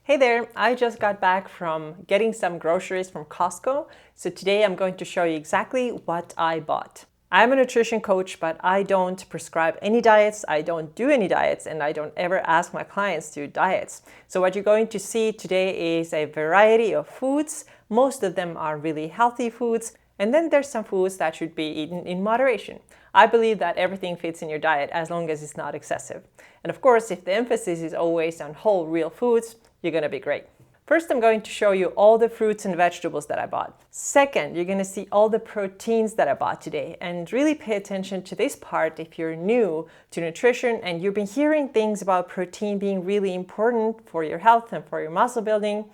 Hey there, I just got back from getting some groceries from Costco. So today I'm going to show you exactly what I bought. I'm a nutrition coach, but I don't prescribe any diets, I don't do any diets, and I don't ever ask my clients to do diets. So what you're going to see today is a variety of foods. Most of them are really healthy foods. And then there's some foods that should be eaten in moderation. I believe that everything fits in your diet as long as it's not excessive. And of course, if the emphasis is always on whole, real foods, you're gonna be great. First, I'm going to show you all the fruits and vegetables that I bought. Second, you're gonna see all the proteins that I bought today. And really pay attention to this part if you're new to nutrition and you've been hearing things about protein being really important for your health and for your muscle building,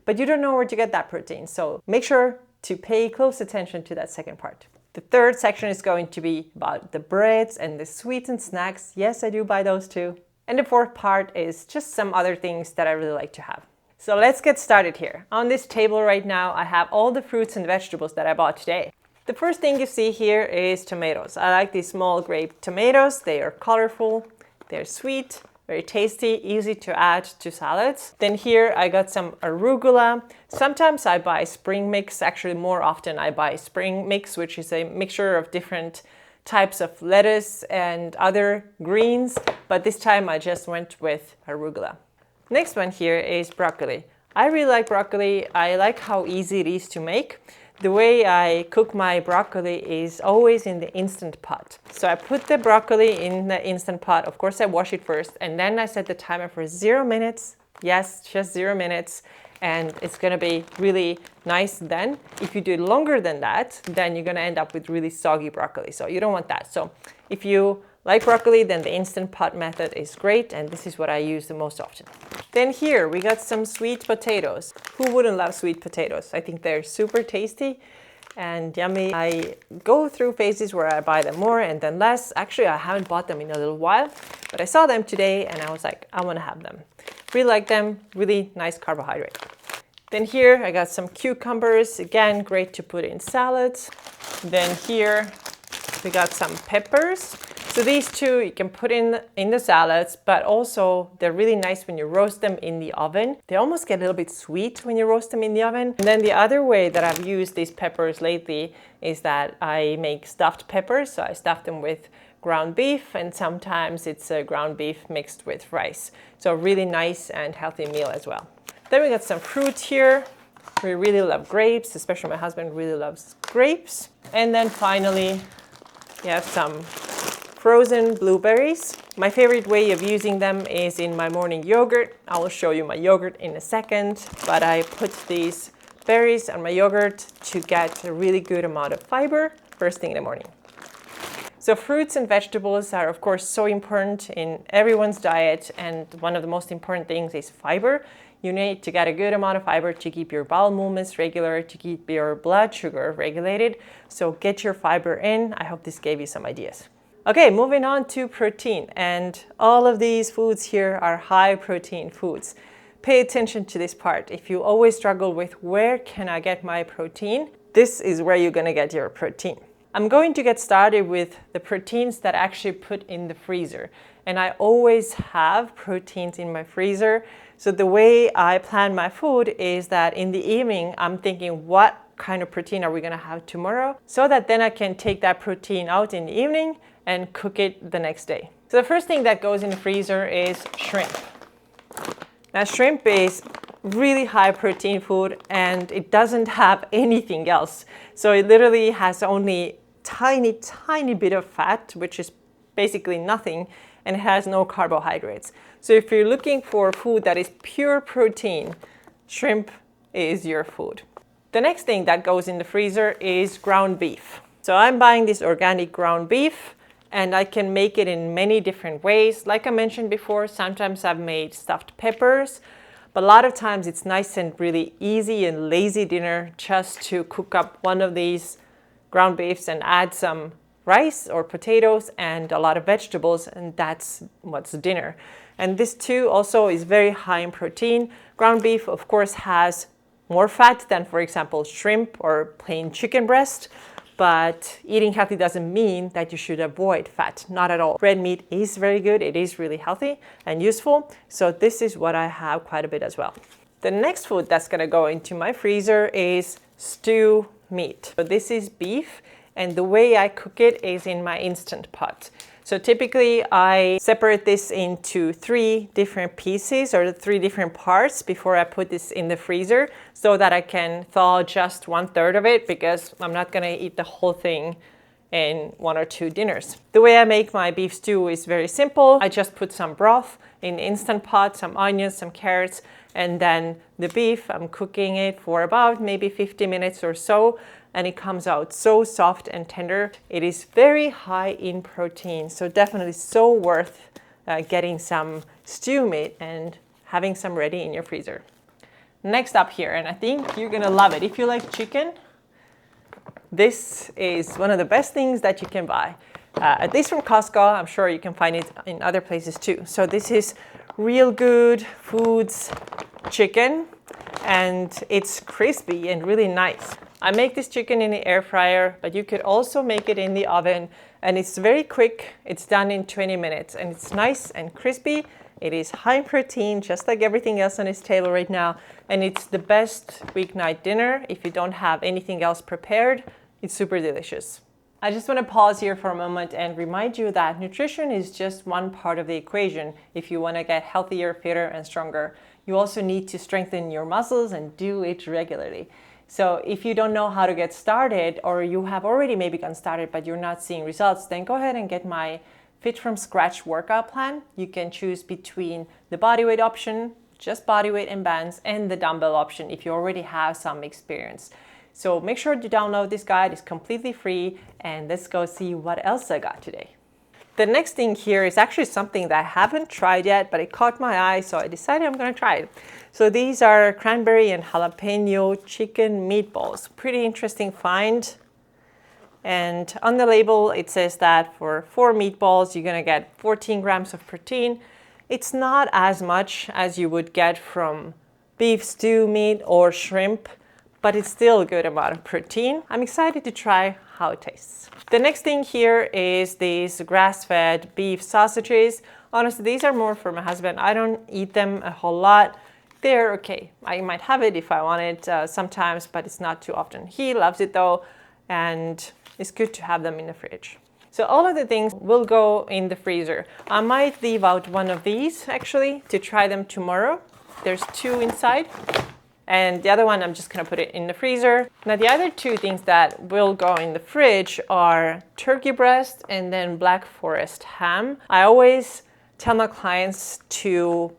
but you don't know where to get that protein. So make sure to pay close attention to that second part. The third section is going to be about the breads and the sweets and snacks. Yes, I do buy those too. And the fourth part is just some other things that I really like to have. So let's get started here. On this table right now, I have all the fruits and vegetables that I bought today. The first thing you see here is tomatoes. I like these small grape tomatoes. They are colorful, they're sweet, very tasty, easy to add to salads. Then here I got some arugula. Sometimes I buy spring mix. Actually, more often I buy spring mix, which is a mixture of different types of lettuce and other greens. But this time I just went with arugula. Next one here is broccoli. I really like broccoli. I like how easy it is to make. The way I cook my broccoli is always in the Instant Pot. So I put the broccoli in the Instant Pot. Of course, I wash it first, and then I set the timer for 0 minutes. Yes, just 0 minutes. And it's gonna be really nice then. If you do it longer than that, then you're gonna end up with really soggy broccoli. So you don't want that. So if you like broccoli, then the Instant Pot method is great, and this is what I use the most often. Then here we got some sweet potatoes. Who wouldn't love sweet potatoes? I think they're super tasty and yummy. I go through phases where I buy them more and then less. Actually, I haven't bought them in a little while, but I saw them today and I was like, I want to have them. Really like them, really nice carbohydrate. Then here I got some cucumbers. Again, great to put in salads. Then here we got some peppers. So these two you can put in the salads, but also they're really nice when you roast them in the oven. They almost get a little bit sweet when you roast them in the oven. And then the other way that I've used these peppers lately is that I make stuffed peppers. So I stuff them with ground beef, and sometimes it's ground beef mixed with rice. So a really nice and healthy meal as well. Then we got some fruit here. We really love grapes, especially my husband really loves grapes. And then finally, we have some frozen blueberries. My favorite way of using them is in my morning yogurt. I will show you my yogurt in a second, but I put these berries on my yogurt to get a really good amount of fiber first thing in the morning. So fruits and vegetables are of course so important in everyone's diet, and one of the most important things is fiber. You need to get a good amount of fiber to keep your bowel movements regular, to keep your blood sugar regulated. So get your fiber in. I hope this gave you some ideas. Okay, moving on to protein, and all of these foods here are high protein foods. Pay attention to this part. If you always struggle with where can I get my protein, this is where you're gonna get your protein. I'm going to get started with the proteins that I actually put in the freezer. And I always have proteins in my freezer. So the way I plan my food is that in the evening, I'm thinking what kind of protein are we gonna have tomorrow, so that then I can take that protein out in the evening and cook it the next day. So the first thing that goes in the freezer is shrimp. Now shrimp is really high protein food and it doesn't have anything else. So it literally has only tiny bit of fat, which is basically nothing, and it has no carbohydrates. So if you're looking for food that is pure protein, shrimp is your food. The next thing that goes in the freezer is ground beef. So I'm buying this organic ground beef, and I can make it in many different ways. Like I mentioned before, sometimes I've made stuffed peppers, but a lot of times it's nice and really easy and lazy dinner just to cook up one of these ground beefs and add some rice or potatoes and a lot of vegetables, and that's what's dinner. And this too also is very high in protein. Ground beef, of course, has more fat than, for example, shrimp or plain chicken breast, But eating healthy doesn't mean that you should avoid fat, not at all. Red meat is very good. It is really healthy and useful. So this is what I have quite a bit as well. The next food that's gonna go into my freezer is stew meat. So this is beef, and the way I cook it is in my Instant Pot. So typically I separate this into 3 different pieces or 3 different parts before I put this in the freezer so that I can thaw just 1/3 of it, because I'm not gonna eat the whole thing in 1 or 2 dinners. The way I make my beef stew is very simple. I just put some broth in the Instant Pot, some onions, some carrots, and then the beef, I'm cooking it for about maybe 50 minutes or so, and it comes out so soft and tender. It is very high in protein, so definitely so worth getting some stew meat and having some ready in your freezer. Next up here, and I think you're gonna love it. If you like chicken, this is one of the best things that you can buy. At least from Costco, I'm sure you can find it in other places too. So this is Real Good Foods chicken, and it's crispy and really nice. I make this chicken in the air fryer, but you could also make it in the oven, and it's very quick. It's done in 20 minutes, and it's nice and crispy. It is high in protein, just like everything else on this table right now, and it's the best weeknight dinner if you don't have anything else prepared. It's super delicious. I just want to pause here for a moment and remind you that nutrition is just one part of the equation if you want to get healthier, fitter, and stronger. You also need to strengthen your muscles and do it regularly. So if you don't know how to get started, or you have already maybe gotten started but you're not seeing results, then go ahead and get my Fit from Scratch workout plan. You can choose between the bodyweight option, just bodyweight and bands, and the dumbbell option if you already have some experience. So make sure to download this guide. It's completely free, and let's go see what else I got today. The next thing here is actually something that I haven't tried yet, but it caught my eye, so I decided I'm gonna try it. So these are cranberry and jalapeno chicken meatballs. Pretty interesting find. And on the label, it says that for 4 meatballs, you're gonna get 14 grams of protein. It's not as much as you would get from beef stew meat or shrimp, but it's still a good amount of protein. I'm excited to try how it tastes. The next thing here is these grass-fed beef sausages. Honestly, these are more for my husband. I don't eat them a whole lot. They're okay. I might have it if I want it sometimes, but it's not too often. He loves it though, and it's good to have them in the fridge. So all of the things will go in the freezer. I might leave out one of these actually to try them tomorrow. There's 2 inside. And the other one, I'm just gonna put it in the freezer. Now the other 2 things that will go in the fridge are turkey breast and then Black Forest ham. I always tell my clients to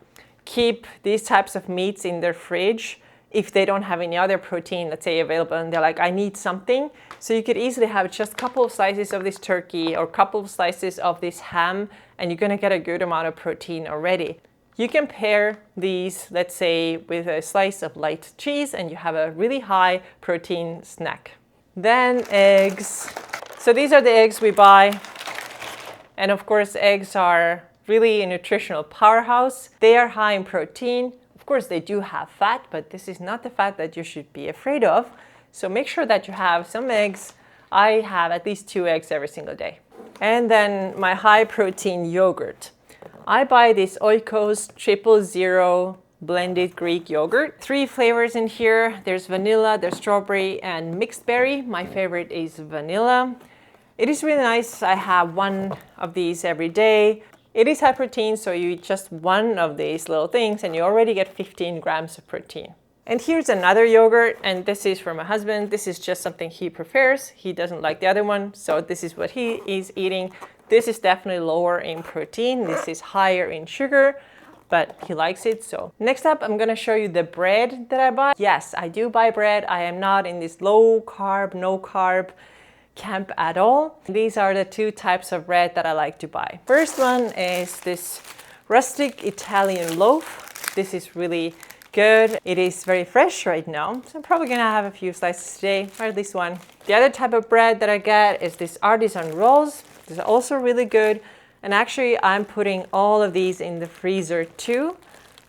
keep these types of meats in their fridge if they don't have any other protein, let's say, available, and they're like, I need something. So you could easily have just a couple of slices of this turkey or a couple of slices of this ham, and you're gonna get a good amount of protein already. You can pair these, let's say, with a slice of light cheese, and you have a really high protein snack. Then eggs. So these are the eggs we buy. And of course, eggs are really a nutritional powerhouse. They are high in protein. Of course, they do have fat, but this is not the fat that you should be afraid of. So make sure that you have some eggs. I have at least 2 eggs every single day. And then my high protein yogurt. I buy this Oikos 000 blended Greek yogurt. 3 flavors in here. There's vanilla, there's strawberry, and mixed berry. My favorite is vanilla. It is really nice. I have 1 of these every day. It is high protein, so you eat just 1 of these little things and you already get 15 grams of protein. And here's another yogurt, and this is for my husband. This is just something he prefers. He doesn't like the other one, so this is what he is eating. This is definitely lower in protein. This is higher in sugar, but he likes it. So next up, I'm gonna show you the bread that I buy. Yes, I do buy bread. I am not in this low carb, no carb camp at all. These are the 2 types of bread that I like to buy. First one is this rustic Italian loaf. This is really good. It is very fresh right now, so I'm probably gonna have a few slices today, or at least 1. The other type of bread that I get is this artisan rolls. This is also really good, and actually I'm putting all of these in the freezer too,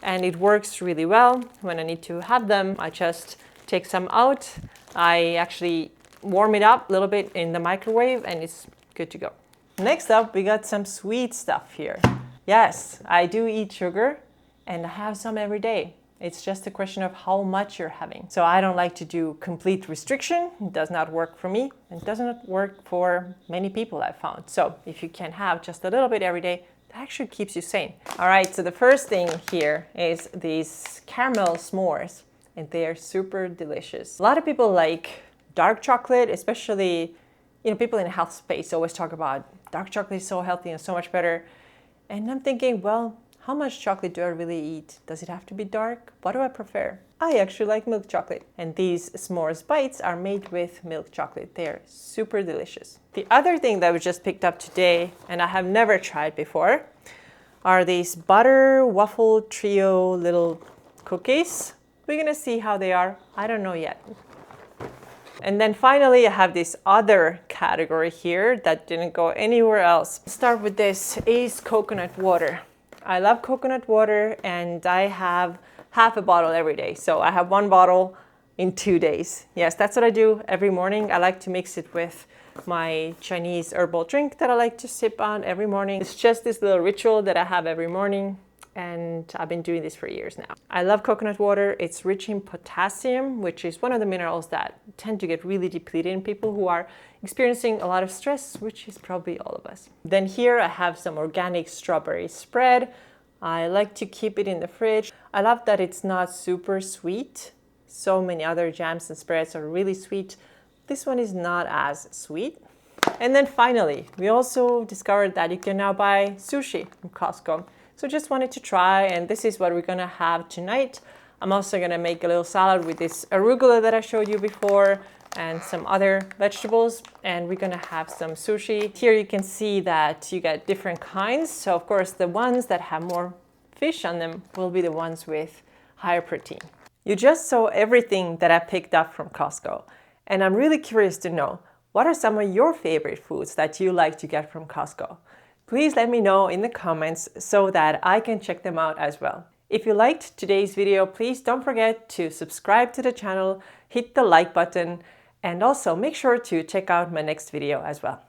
and it works really well. When I need to have them, I just take some out. I actually warm it up a little bit in the microwave and it's good to go. Next up, we got some sweet stuff here. Yes, I do eat sugar and I have some every day. It's just a question of how much you're having. So I don't like to do complete restriction. It does not work for me and does not work for many people I've found. So if you can have just a little bit every day, that actually keeps you sane. All right, so the first thing here is these caramel s'mores, and they are super delicious. A lot of people like dark chocolate, especially, people in the health space always talk about dark chocolate is so healthy and so much better. And I'm thinking, well, how much chocolate do I really eat? Does it have to be dark? What do I prefer? I actually like milk chocolate. And these s'mores bites are made with milk chocolate. They're super delicious. The other thing that we just picked up today, and I have never tried before, are these butter waffle trio little cookies. We're gonna see how they are. I don't know yet. And then finally, I have this other category here that didn't go anywhere else. Let's start with this is coconut water. I love coconut water and I have half a bottle every day. So I have 1 bottle in 2 days. Yes, that's what I do every morning. I like to mix it with my Chinese herbal drink that I like to sip on every morning. It's just this little ritual that I have every morning. And I've been doing this for years now. I love coconut water. It's rich in potassium, which is one of the minerals that tend to get really depleted in people who are experiencing a lot of stress, which is probably all of us. Then here I have some organic strawberry spread. I like to keep it in the fridge. I love that it's not super sweet. So many other jams and spreads are really sweet. This one is not as sweet. And then finally, we also discovered that you can now buy sushi from Costco. So just wanted to try, and this is what we're gonna have tonight. I'm also gonna make a little salad with this arugula that I showed you before and some other vegetables, and we're gonna have some sushi. Here you can see that you get different kinds. So of course the ones that have more fish on them will be the ones with higher protein. You just saw everything that I picked up from Costco, and I'm really curious to know, what are some of your favorite foods that you like to get from Costco? Please let me know in the comments so that I can check them out as well. If you liked today's video, please don't forget to subscribe to the channel, hit the like button, and also make sure to check out my next video as well.